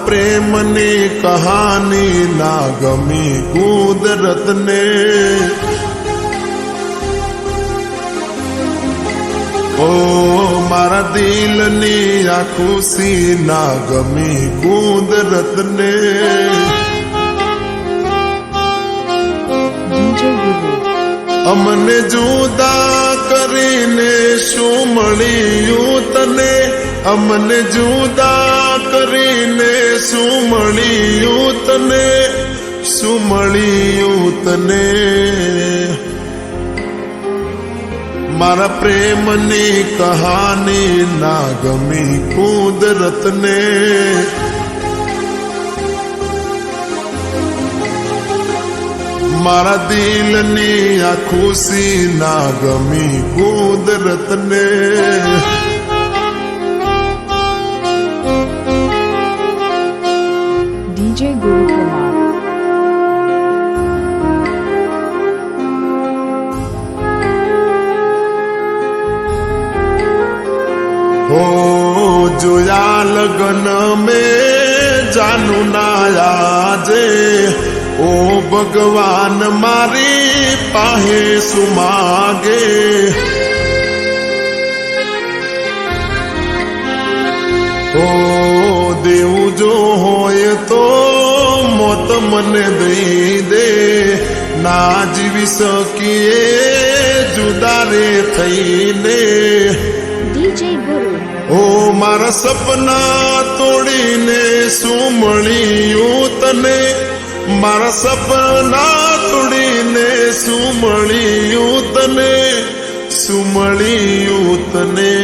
પ્રેમની કહાની ના ગમી કુદરતને. ઓ મારા દિલની આ ખુશી ના ગમી કુદરતને. અમને જુદા કરીને શું મળ્યું તને? અમને જુદા કરીને શું મળ્યું તને? શું મળ્યું તને? મારા પ્રેમની કહાની ના ગમી કુદરતને. મારા દિલની આ ખુશી ના ગમી કુદરતને. DJ Guru Kumar. हो जोया लगन में जानू ना आजे. ओ भगवान मारी पाहे सुमागे. ओ देव जो होए तो मोत मने दई दे. ना जीवी सकीए जुदा रे थईने. DJ Guru. ઓ મારા સપના તોડીને શું મળ્યું તને? મારા સપના તોડીને શું મળ્યું તને? શું મળ્યું તને?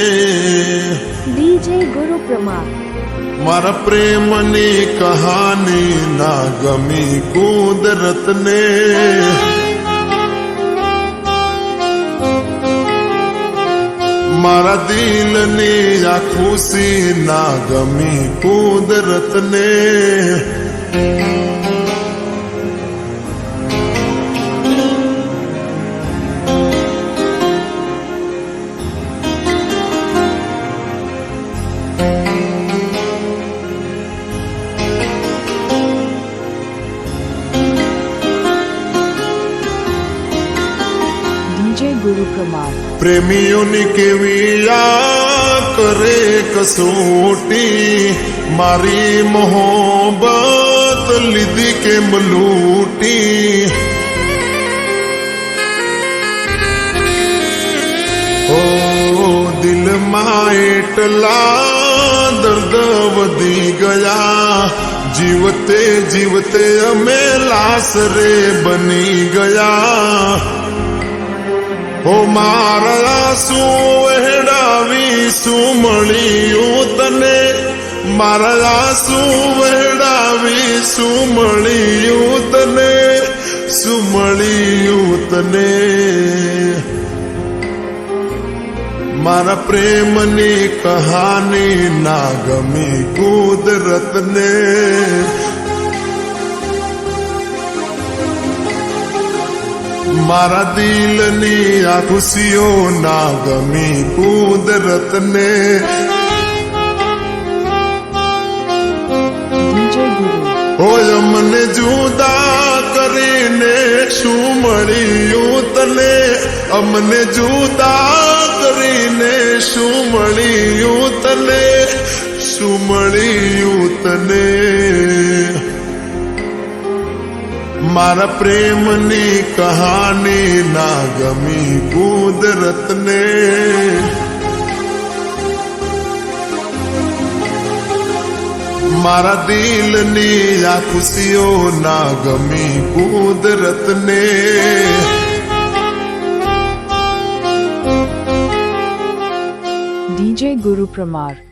DJ Guru Kumar. મારા પ્રેમની કહાની ના ગમી કુદરતને. મારા દિલની આ ખુશી ના ગમી કુદરતને. DJ Guru Kumar. પ્રેમીઓની કેવી આ કરે કસોટી. મારી મોહબ્બત લીધી કેમ લૂટી. ઓ દિલમાં એટલા દર્દ વધી ગયા. જીવતે જીવતે અમે લાશ રે બની ગયા. ઓ મારા શું વહેડાવી શું મળ્યું તને? મારા શું વહેડાવી શું મળ્યું તને? શું મળ્યું તને? મારા પ્રેમની કહાની ના ગમી કુદરતને. મારા દિલની આ ખુશીઓ ના ગમી કુદરતને. DJ Guru. ઓય મને જુદા કરીને શું મળ્યું તને? અમને જુદા કરીને શું મળ્યું તને? શું મળ્યું તને? મારા પ્રેમની કહાની ના ગમી કુદરતને. મારા દિલની આ ખુશીઓ ના ગમી કુદરતને. DJ Guru Kumar.